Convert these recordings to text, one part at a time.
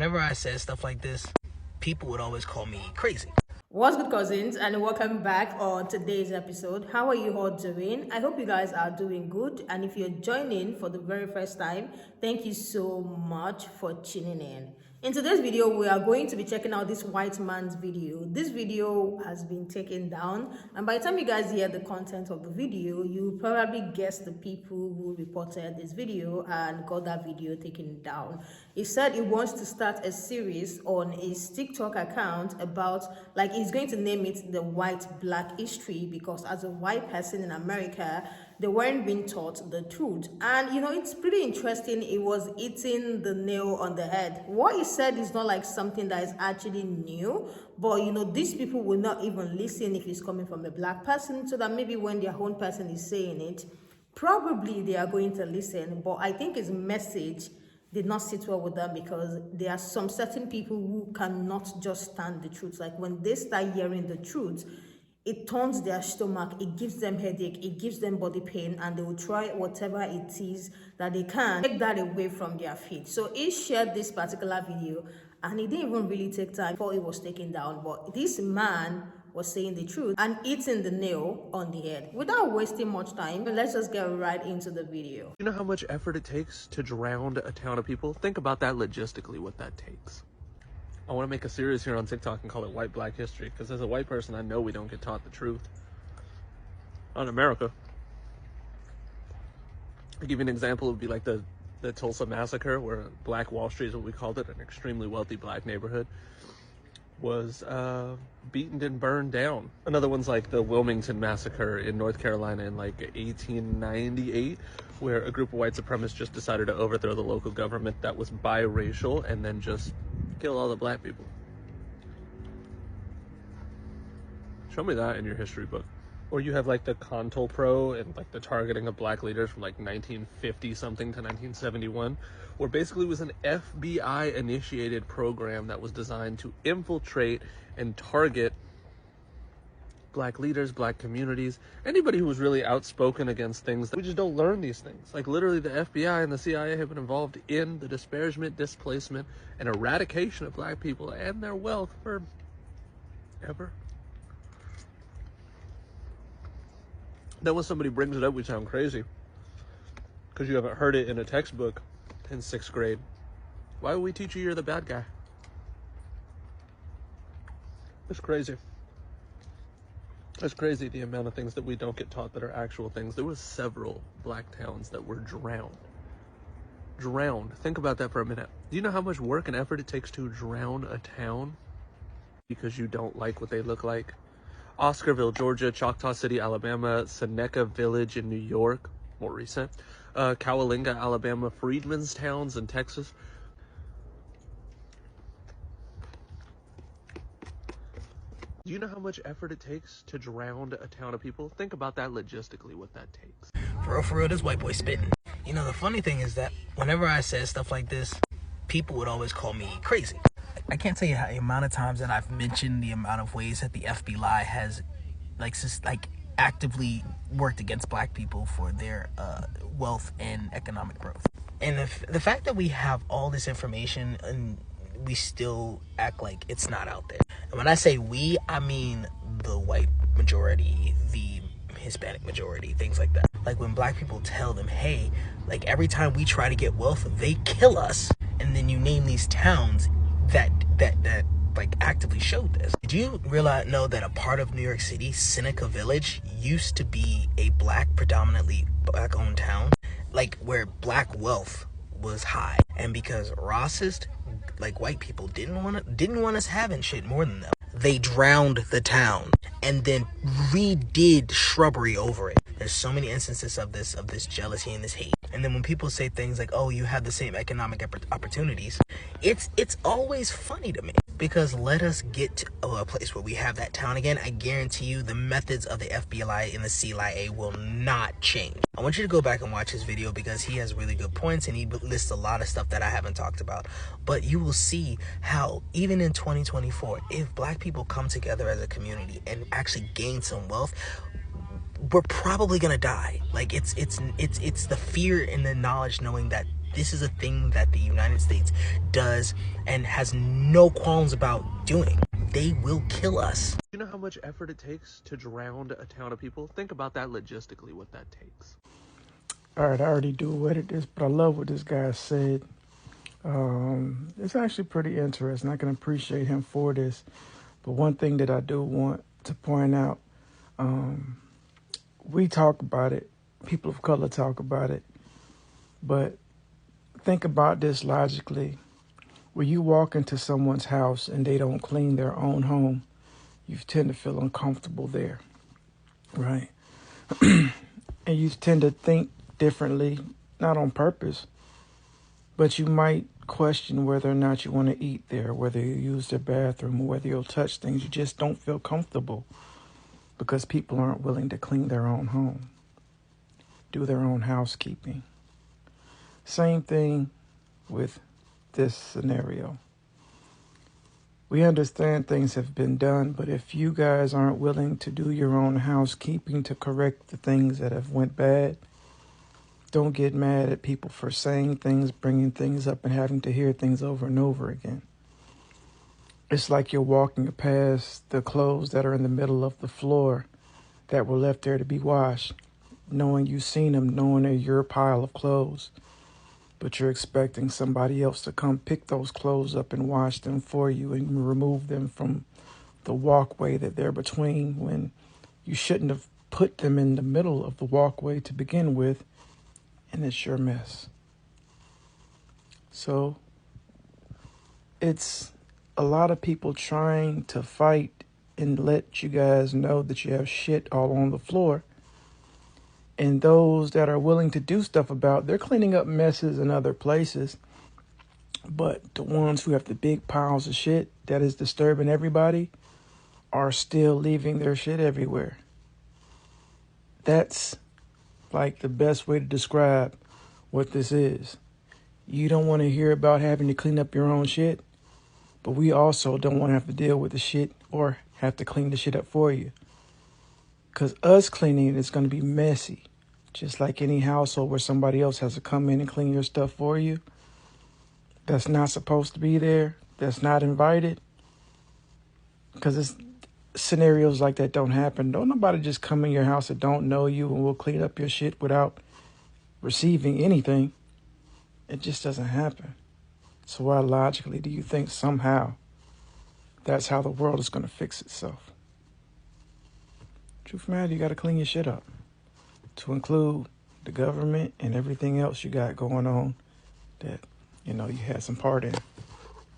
Whenever I said stuff like this, people would always call me crazy. What's good, cousins, and welcome back on today's episode. How are you all doing? I hope you guys are doing good, and if you're joining for the very first time, thank you so much for tuning in. In today's video, we are going to be checking out this white man's video. This video has been taken down, and by the time you guys hear the content of the video, you probably guess the people who reported this video and got that video taken down. He said he wants to start a series on his TikTok account about, like, he's going to name it the white black history, because as a white person in America, they weren't being taught the truth. And you know, it's pretty interesting. It was hitting the nail on the head. What he said is not like something that is actually new, but you know, these people will not even listen if it's coming from a black person, so that maybe when their own person is saying it, probably they are going to listen. But I think his message did not sit well with them, because there are some certain people who cannot just stand the truth. Like when they start hearing the truth, it turns their stomach, it gives them headache, it gives them body pain, and they will try whatever it is that they can take that away from their feet. So he shared this particular video, and it didn't even really take time before it was taken down. But this man was saying the truth and hitting the nail on the head. Without wasting much time, let's just get right into the video. You know how much effort it takes to drown a town of people? Think about that logistically, what that takes. I want to make a series here on TikTok and call it White Black History, because as a white person, I know we don't get taught the truth. Not in America. I'll give you an example. It would be like the Tulsa Massacre, where Black Wall Street is what we called it, an extremely wealthy black neighborhood, was beaten and burned down. Another one's like the Wilmington Massacre in North Carolina in like 1898, where a group of white supremacists just decided to overthrow the local government that was biracial and then just kill all the black people. Show me that in your history book. Or you have like the CONTOPRO and like the targeting of black leaders from like 1950 something to 1971, where basically it was an FBI initiated program that was designed to infiltrate and target black leaders, black communities, anybody who was really outspoken against things. We just don't learn these things. Like literally the FBI and the CIA have been involved in the disparagement, displacement, and eradication of black people and their wealth for ever. Then when somebody brings it up, we sound crazy because you haven't heard it in a textbook in 6th grade. Why would we teach you you're the bad guy? It's crazy. It's crazy the amount of things that we don't get taught that are actual things. There was several black towns that were drowned. Drowned. Think about that for a minute. Do you know how much work and effort it takes to drown a town because you don't like what they look like? Oscarville, Georgia, Choctaw City, Alabama, Seneca Village in New York, more recent, Cowalinga, Alabama, Freedmen's Towns in Texas. Do you know how much effort it takes to drown a town of people? Think about that logistically, what that takes. For real, this white boy spitting. You know, the funny thing is that whenever I said stuff like this, people would always call me crazy. I can't tell you the amount of times that I've mentioned the amount of ways that the FBI has actively worked against black people for their wealth and economic growth. And the fact that we have all this information and we still act like it's not out there. And when I say we, I mean the white majority, the Hispanic majority, things like that. Like when black people tell them, hey, like every time we try to get wealth, they kill us. And then you name these towns that like actively showed this. Did you know that a part of New York City, Seneca Village, used to be a predominantly black owned town, like where black wealth was high, and because racist, like white people didn't want us having shit more than them, they drowned the town and then redid shrubbery over it. There's so many instances of this jealousy and this hate. And then when people say things like, oh, you have the same economic opportunities, it's always funny to me, because let us get to a place where we have that town again. I guarantee you the methods of the FBI and the CIA will not change. I want you to go back and watch his video, because he has really good points and he lists a lot of stuff that I haven't talked about. But you will see how even in 2024, if black people come together as a community and actually gain some wealth, we're probably gonna die. Like it's the fear and the knowledge, knowing that this is a thing that the United States does and has no qualms about doing. They will kill us. You know how much effort it takes to drown a town of people? Think about that logistically, what that takes. All right, I already do edit this, but I love what this guy said. It's actually pretty interesting. I can appreciate him for this. But one thing that I do want to point out, we talk about it, people of color talk about it, but think about this logically. When you walk into someone's house and they don't clean their own home, you tend to feel uncomfortable there, right? And you tend to think differently, not on purpose, but you might question whether or not you want to eat there, whether you use their bathroom, or whether you'll touch things. You just don't feel comfortable because people aren't willing to clean their own home, do their own housekeeping. Same thing with this scenario. We understand things have been done, but if you guys aren't willing to do your own housekeeping to correct the things that have went bad, don't get mad at people for saying things, bringing things up, and having to hear things over and over again. It's like you're walking past the clothes that are in the middle of the floor that were left there to be washed, knowing you've seen them, knowing they're your pile of clothes, but you're expecting somebody else to come pick those clothes up and wash them for you and remove them from the walkway that they're between, when you shouldn't have put them in the middle of the walkway to begin with, and it's your mess. So it's a lot of people trying to fight and let you guys know that you have shit all on the floor. And those that are willing to do stuff about, they're cleaning up messes in other places. But the ones who have the big piles of shit that is disturbing everybody are still leaving their shit everywhere. That's like the best way to describe what this is. You don't want to hear about having to clean up your own shit, but we also don't want to have to deal with the shit or have to clean the shit up for you. Because us cleaning it is going to be messy. Just like any household where somebody else has to come in and clean your stuff for you. That's not supposed to be there. That's not invited. Because it's scenarios like that don't happen. Don't nobody just come in your house that don't know you and will clean up your shit without receiving anything. It just doesn't happen. So why logically do you think somehow that's how the world is going to fix itself? Truth matter, you got to clean your shit up. To include the government and everything else you got going on that, you had some part in.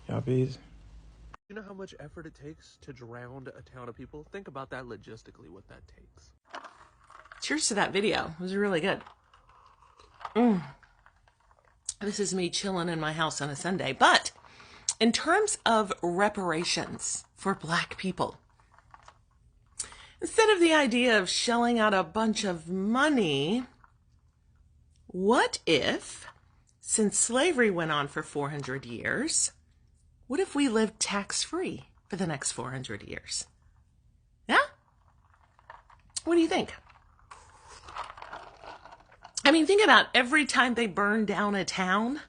Y'all be easy. You know how much effort it takes to drown a town of people? Think about that logistically, what that takes. Cheers to that video. It was really good. This is me chilling in my house on a Sunday. But in terms of reparations for Black people, instead of the idea of shelling out a bunch of money, what if, since slavery went on for 400 years, what if we lived tax-free for the next 400 years? Yeah? What do you think? I mean, think about every time they burn down a town,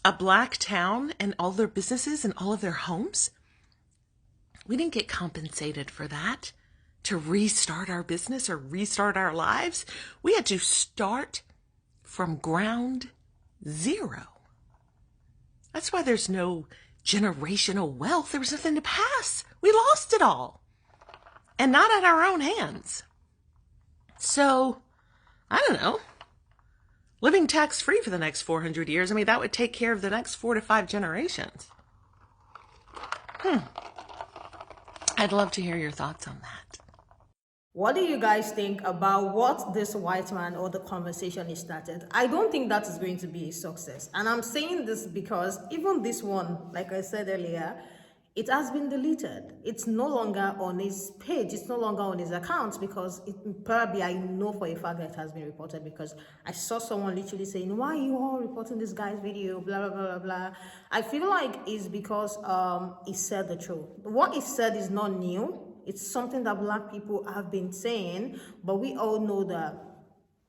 a Black town, and all their businesses and all of their homes. We didn't get compensated for that. To restart our business or restart our lives, we had to start from ground zero. That's why there's no generational wealth. There was nothing to pass. We lost it all. And not at our own hands. So, I don't know. Living tax-free for the next 400 years, I mean, that would take care of the next 4 to 5 generations. I'd love to hear your thoughts on that. What do you guys think about what this white man or the conversation is started? I don't think that is going to be a success. And I'm saying this because even this one, like I said earlier, it has been deleted. It's no longer on his page. It's no longer on his account because probably I know for a fact that it has been reported because I saw someone literally saying, why are you all reporting this guy's video, blah, blah, blah, blah, blah. I feel like it's because he said the truth. What he said is not new. It's something that Black people have been saying, but we all know that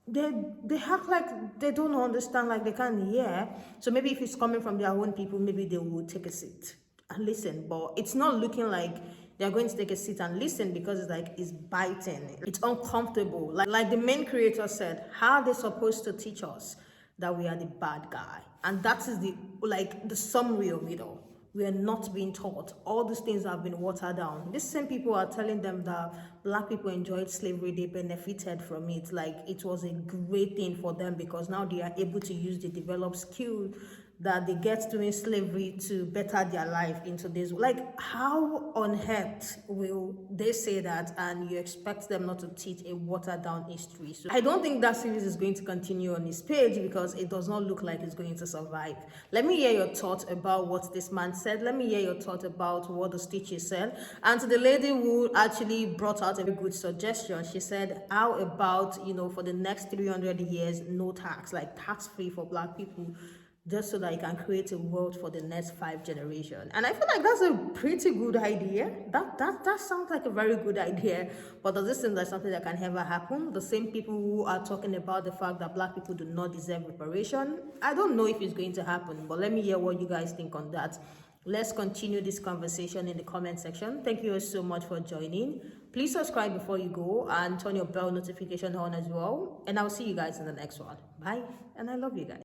they act like they don't understand, like they can't hear. So maybe if it's coming from their own people, maybe they will take a seat and listen. But it's not looking like they're going to take a seat and listen, because it's like it's biting, it's uncomfortable. Like the main creator said, how are they supposed to teach us that we are the bad guy? And that is the summary of it all. We are not being taught. All these things have been watered down. These same people are telling them that black people enjoyed slavery, they benefited from it. Like it was a great thing for them, because now they are able to use the developed skill that they get during slavery to better their life into this. Like, how on earth will they say that and you expect them not to teach a watered down history? So I don't think that series is going to continue on this page, because it does not look like it's going to survive. Let me hear your thoughts about what this man said. Let me hear your thoughts about what the teacher said. And to the lady who actually brought out a very good suggestion, she said, how about, for the next 300 years, no tax, like tax free for black people, just so that you can create a world for the next 5 generations. And I feel like that's a pretty good idea. That sounds like a very good idea. But does this seem like something that can ever happen? The same people who are talking about the fact that black people do not deserve reparation, I don't know if it's going to happen, but let me hear what you guys think on that. Let's continue this conversation in the comment section. Thank you so much for joining. Please subscribe before you go and turn your bell notification on as well. And I'll see you guys in the next one. Bye. And I love you guys.